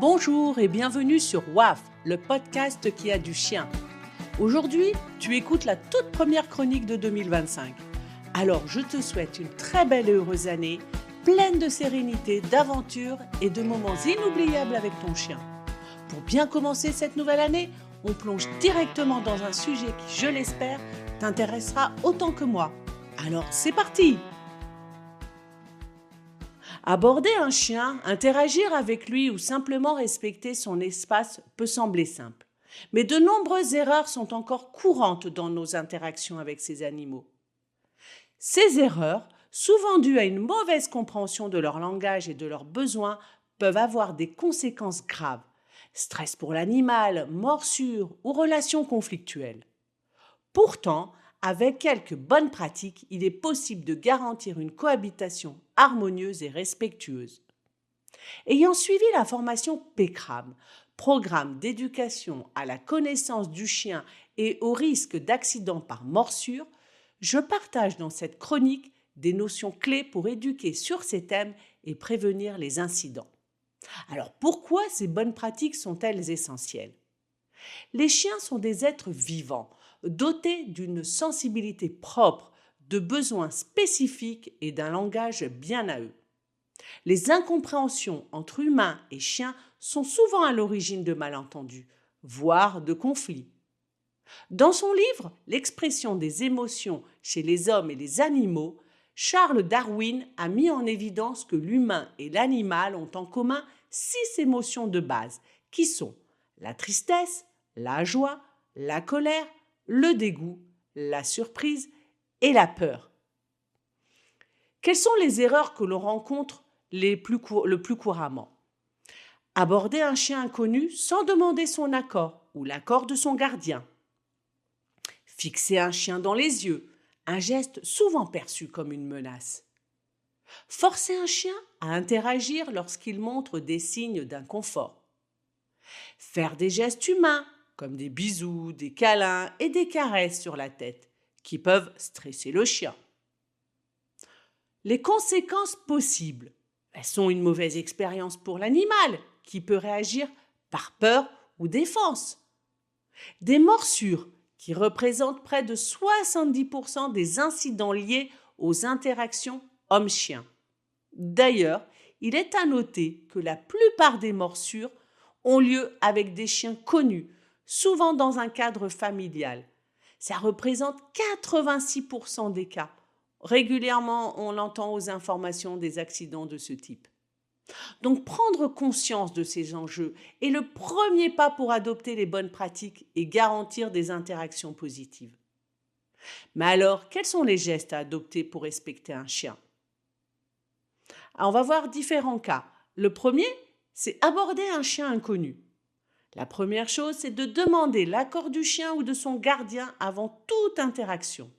Bonjour et bienvenue sur WAF, le podcast qui a du chien. Aujourd'hui, tu écoutes la toute première chronique de 2025. Alors, je te souhaite une très belle et heureuse année, pleine de sérénité, d'aventures et de moments inoubliables avec ton chien. Pour bien commencer cette nouvelle année, on plonge directement dans un sujet qui, je l'espère, t'intéressera autant que moi. Alors, c'est parti! Aborder un chien, interagir avec lui ou simplement respecter son espace peut sembler simple. Mais de nombreuses erreurs sont encore courantes dans nos interactions avec ces animaux. Ces erreurs, souvent dues à une mauvaise compréhension de leur langage et de leurs besoins, peuvent avoir des conséquences graves. Stress pour l'animal, morsure ou relations conflictuelles. Pourtant, avec quelques bonnes pratiques, il est possible de garantir une cohabitation harmonieuse et respectueuse. Ayant suivi la formation PECRAM, programme d'éducation à la connaissance du chien et au risque d'accident par morsure, je partage dans cette chronique des notions clés pour éduquer sur ces thèmes et prévenir les incidents. Alors pourquoi ces bonnes pratiques sont-elles essentielles ? Les chiens sont des êtres vivants, dotés d'une sensibilité propre, de besoins spécifiques et d'un langage bien à eux. Les incompréhensions entre humains et chiens sont souvent à l'origine de malentendus, voire de conflits. Dans son livre « L'expression des émotions chez les hommes et les animaux », Charles Darwin a mis en évidence que l'humain et l'animal ont en commun 6 émotions de base, qui sont la tristesse, la joie, la colère, le dégoût, la surprise et la peur. Quelles sont les erreurs que l'on rencontre le plus couramment ? Aborder un chien inconnu sans demander son accord ou l'accord de son gardien. Fixer un chien dans les yeux, un geste souvent perçu comme une menace. Forcer un chien à interagir lorsqu'il montre des signes d'inconfort. Faire des gestes humains, comme des bisous, des câlins et des caresses sur la tête, qui peuvent stresser le chien. Les conséquences possibles, elles sont une mauvaise expérience pour l'animal, qui peut réagir par peur ou défense. Des morsures, qui représentent près de 70% des incidents liés aux interactions homme-chien. D'ailleurs, il est à noter que la plupart des morsures ont lieu avec des chiens connus, souvent dans un cadre familial. Ça représente 86% des cas. Régulièrement, on entend aux informations des accidents de ce type. Donc, prendre conscience de ces enjeux est le premier pas pour adopter les bonnes pratiques et garantir des interactions positives. Mais alors, quels sont les gestes à adopter pour respecter un chien ? Alors, on va voir différents cas. Le premier, c'est aborder un chien inconnu. La première chose, c'est de demander l'accord du chien ou de son gardien avant toute interaction.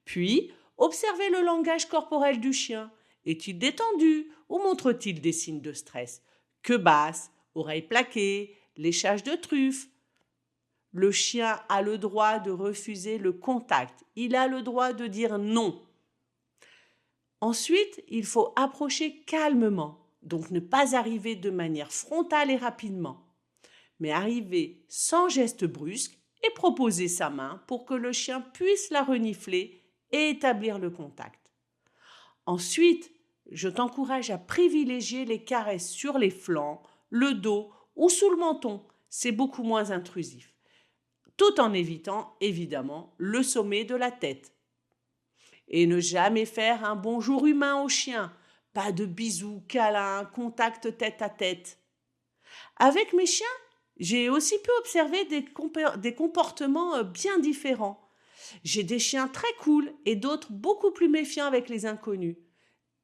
Puis, observer le langage corporel du chien. Est-il détendu ou montre-t-il des signes de stress ? Queue basse, oreilles plaquées, léchage de truffe. Le chien a le droit de refuser le contact. Il a le droit de dire non. Ensuite, il faut approcher calmement, donc ne pas arriver de manière frontale et rapidement, mais arriver sans geste brusque et proposer sa main pour que le chien puisse la renifler et établir le contact. Ensuite, je t'encourage à privilégier les caresses sur les flancs, le dos ou sous le menton, c'est beaucoup moins intrusif, tout en évitant évidemment le sommet de la tête. Et ne jamais faire un bonjour humain au chien, pas de bisous, câlins, contact tête à tête. Avec mes chiens, j'ai aussi pu observer des comportements bien différents. J'ai des chiens très cool et d'autres beaucoup plus méfiants avec les inconnus.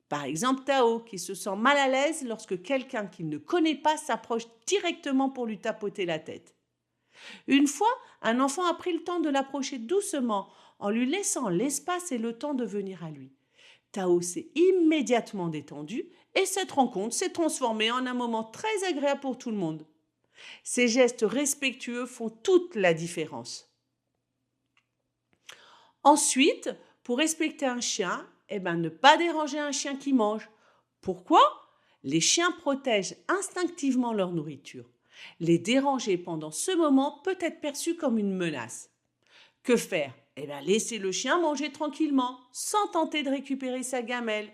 Par exemple, Tao, qui se sent mal à l'aise lorsque quelqu'un qu'il ne connaît pas s'approche directement pour lui tapoter la tête. Une fois, un enfant a pris le temps de l'approcher doucement en lui laissant l'espace et le temps de venir à lui. Tao s'est immédiatement détendu et cette rencontre s'est transformée en un moment très agréable pour tout le monde. Ces gestes respectueux font toute la différence. Ensuite, pour respecter un chien, ne pas déranger un chien qui mange. Pourquoi ? Les chiens protègent instinctivement leur nourriture. Les déranger pendant ce moment peut être perçu comme une menace. Que faire? Eh bien, laisser le chien manger tranquillement, sans tenter de récupérer sa gamelle.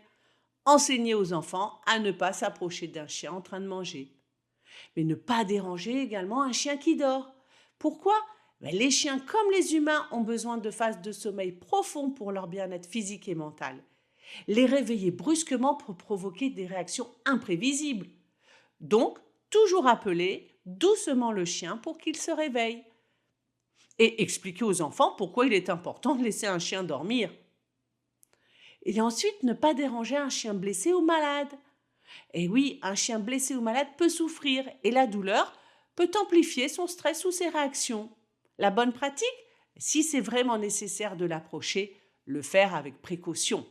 Enseigner aux enfants à ne pas s'approcher d'un chien en train de manger. Mais ne pas déranger également un chien qui dort. Pourquoi? Les chiens, comme les humains, ont besoin de phases de sommeil profond pour leur bien-être physique et mental. Les réveiller brusquement peut provoquer des réactions imprévisibles. Donc, toujours appeler doucement le chien pour qu'il se réveille. Et expliquer aux enfants pourquoi il est important de laisser un chien dormir. Et ensuite, ne pas déranger un chien blessé ou malade. Et oui, un chien blessé ou malade peut souffrir et la douleur peut amplifier son stress ou ses réactions. La bonne pratique, si c'est vraiment nécessaire de l'approcher, le faire avec précaution.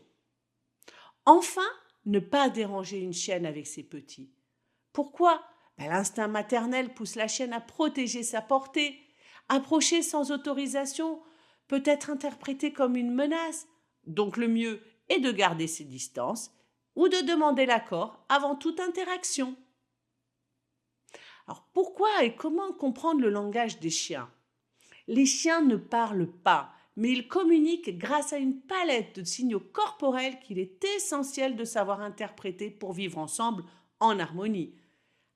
Enfin, ne pas déranger une chienne avec ses petits. Pourquoi? L'instinct maternel pousse la chienne à protéger sa portée. Approcher sans autorisation peut être interprété comme une menace. Donc le mieux est de garder ses distances ou de demander l'accord avant toute interaction. Alors pourquoi et comment comprendre le langage des chiens? Les chiens ne parlent pas, mais ils communiquent grâce à une palette de signaux corporels qu'il est essentiel de savoir interpréter pour vivre ensemble en harmonie.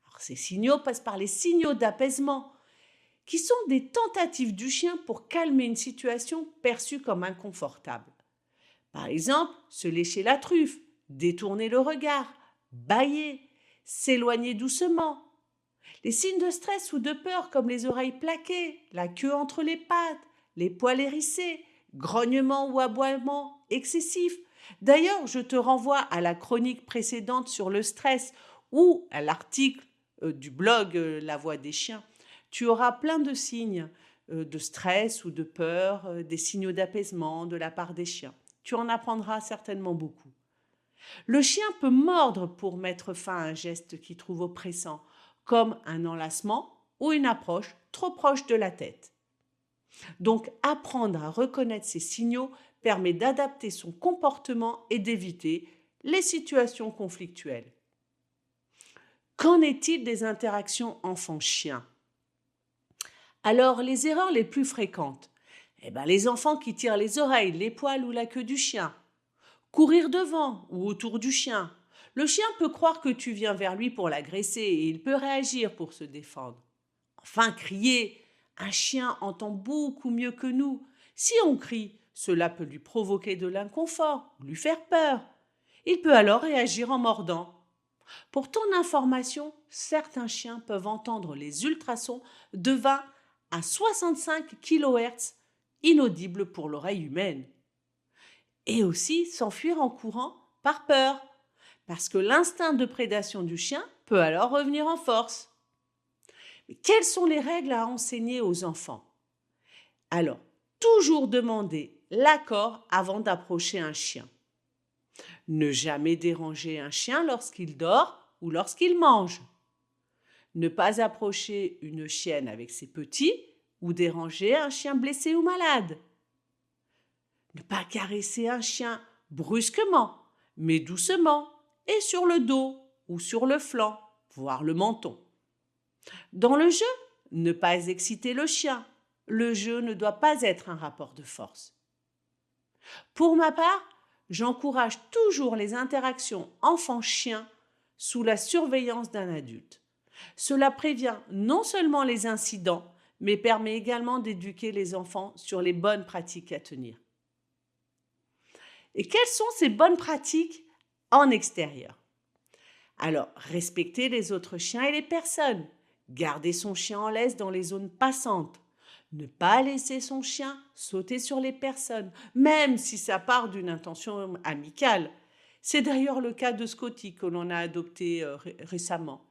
Alors, ces signaux passent par les signaux d'apaisement, qui sont des tentatives du chien pour calmer une situation perçue comme inconfortable. Par exemple, se lécher la truffe, détourner le regard, bâiller, s'éloigner doucement. Les signes de stress ou de peur comme les oreilles plaquées, la queue entre les pattes, les poils hérissés, grognement ou aboiement excessif. D'ailleurs, je te renvoie à la chronique précédente sur le stress ou à l'article du blog La Voix des chiens. Tu auras plein de signes de stress ou de peur, des signaux d'apaisement de la part des chiens. Tu en apprendras certainement beaucoup. Le chien peut mordre pour mettre fin à un geste qu'il trouve oppressant, comme un enlacement ou une approche trop proche de la tête. Donc, apprendre à reconnaître ces signaux permet d'adapter son comportement et d'éviter les situations conflictuelles. Qu'en est-il des interactions enfants-chiens? Alors, les erreurs les plus fréquentes, les enfants qui tirent les oreilles, les poils ou la queue du chien, courir devant ou autour du chien. Le chien peut croire que tu viens vers lui pour l'agresser et il peut réagir pour se défendre. Enfin, crier. Un chien entend beaucoup mieux que nous. Si on crie, cela peut lui provoquer de l'inconfort, lui faire peur. Il peut alors réagir en mordant. Pour ton information, certains chiens peuvent entendre les ultrasons de 20 à 65 kHz, inaudibles pour l'oreille humaine. Et aussi s'enfuir en courant par peur, parce que l'instinct de prédation du chien peut alors revenir en force. Mais quelles sont les règles à enseigner aux enfants? Alors, toujours demander l'accord avant d'approcher un chien. Ne jamais déranger un chien lorsqu'il dort ou lorsqu'il mange. Ne pas approcher une chienne avec ses petits ou déranger un chien blessé ou malade. Ne pas caresser un chien brusquement, mais doucement et sur le dos ou sur le flanc, voire le menton. Dans le jeu, ne pas exciter le chien. Le jeu ne doit pas être un rapport de force. Pour ma part, j'encourage toujours les interactions enfant-chien sous la surveillance d'un adulte. Cela prévient non seulement les incidents, mais permet également d'éduquer les enfants sur les bonnes pratiques à tenir. Et quelles sont ces bonnes pratiques en extérieur? Alors, respecter les autres chiens et les personnes. Garder son chien en laisse dans les zones passantes. Ne pas laisser son chien sauter sur les personnes, même si ça part d'une intention amicale. C'est d'ailleurs le cas de Scotty que l'on a adopté récemment.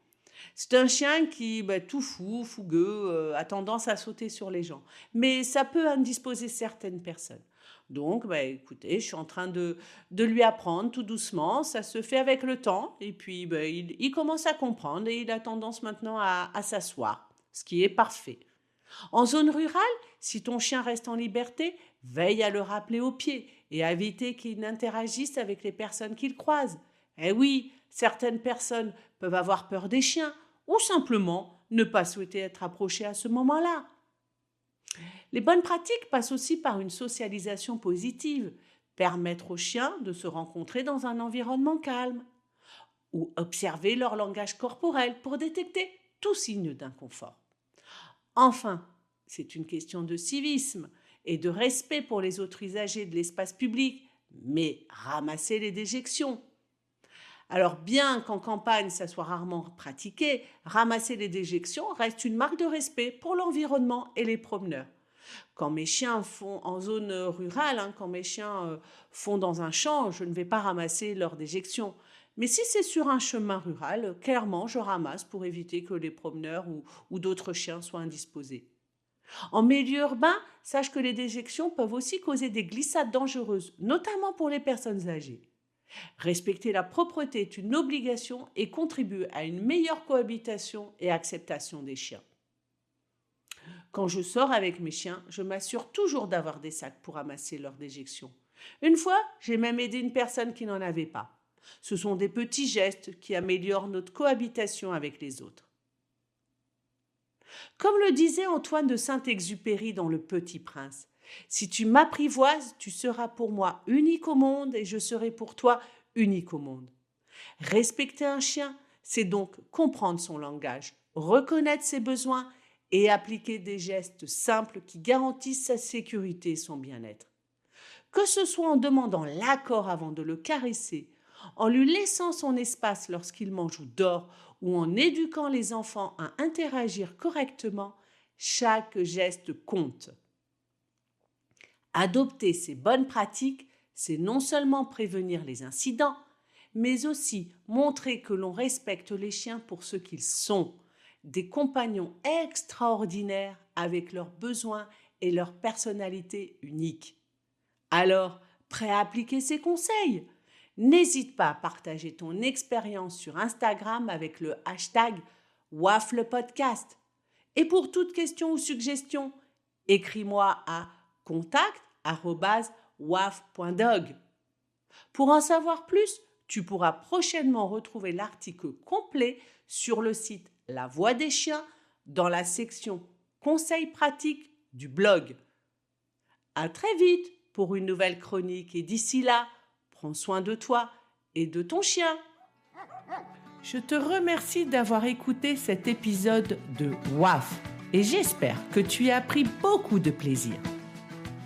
C'est un chien qui, tout fou, fougueux, a tendance à sauter sur les gens. Mais ça peut indisposer certaines personnes. Donc, écoutez, je suis en train de lui apprendre tout doucement. Ça se fait avec le temps. Et puis, il commence à comprendre et il a tendance maintenant à s'asseoir, ce qui est parfait. En zone rurale, si ton chien reste en liberté, veille à le rappeler au pied et à éviter qu'il n'interagisse avec les personnes qu'il croise. Eh oui, Certaines personnes peuvent avoir peur des chiens ou simplement ne pas souhaiter être approchées à ce moment-là. Les bonnes pratiques passent aussi par une socialisation positive, permettre aux chiens de se rencontrer dans un environnement calme ou observer leur langage corporel pour détecter tout signe d'inconfort. Enfin, c'est une question de civisme et de respect pour les autres usagers de l'espace public, mais ramasser les déjections. Alors bien qu'en campagne ça soit rarement pratiqué, ramasser les déjections reste une marque de respect pour l'environnement et les promeneurs. Quand mes chiens font en zone rurale, quand mes chiens font dans un champ, je ne vais pas ramasser leurs déjections. Mais si c'est sur un chemin rural, clairement je ramasse pour éviter que les promeneurs ou d'autres chiens soient indisposés. En milieu urbain, sache que les déjections peuvent aussi causer des glissades dangereuses, notamment pour les personnes âgées. Respecter la propreté est une obligation et contribue à une meilleure cohabitation et acceptation des chiens. Quand je sors avec mes chiens, je m'assure toujours d'avoir des sacs pour ramasser leurs déjections. Une fois, j'ai même aidé une personne qui n'en avait pas. Ce sont des petits gestes qui améliorent notre cohabitation avec les autres. Comme le disait Antoine de Saint-Exupéry dans Le Petit Prince, « Si tu m'apprivoises, tu seras pour moi unique au monde et je serai pour toi unique au monde. » Respecter un chien, c'est donc comprendre son langage, reconnaître ses besoins et appliquer des gestes simples qui garantissent sa sécurité et son bien-être. Que ce soit en demandant l'accord avant de le caresser, en lui laissant son espace lorsqu'il mange ou dort, ou en éduquant les enfants à interagir correctement, chaque geste compte. Adopter ces bonnes pratiques, c'est non seulement prévenir les incidents, mais aussi montrer que l'on respecte les chiens pour ce qu'ils sont, des compagnons extraordinaires avec leurs besoins et leur personnalité unique. Alors, prêt à appliquer ces conseils ? N'hésite pas à partager ton expérience sur Instagram avec le hashtag WAFlepodcast. Et pour toute question ou suggestion, écris-moi à contact@waf.dog. Pour en savoir plus, tu pourras prochainement retrouver l'article complet sur le site La Voix des Chiens dans la section Conseils pratiques du blog. À très vite pour une nouvelle chronique et d'ici là, prends soin de toi et de ton chien. Je te remercie d'avoir écouté cet épisode de WAF et j'espère que tu as pris beaucoup de plaisir.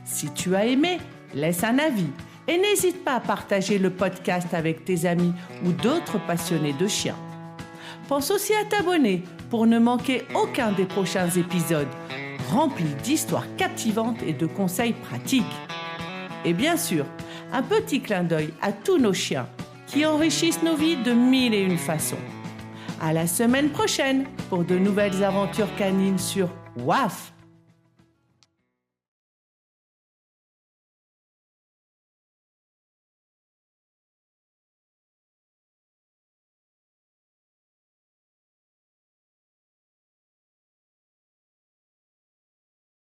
Si tu as aimé, laisse un avis et n'hésite pas à partager le podcast avec tes amis ou d'autres passionnés de chiens. Pense aussi à t'abonner pour ne manquer aucun des prochains épisodes remplis d'histoires captivantes et de conseils pratiques. Et bien sûr, un petit clin d'œil à tous nos chiens qui enrichissent nos vies de 1001 façons. À la semaine prochaine pour de nouvelles aventures canines sur WAF.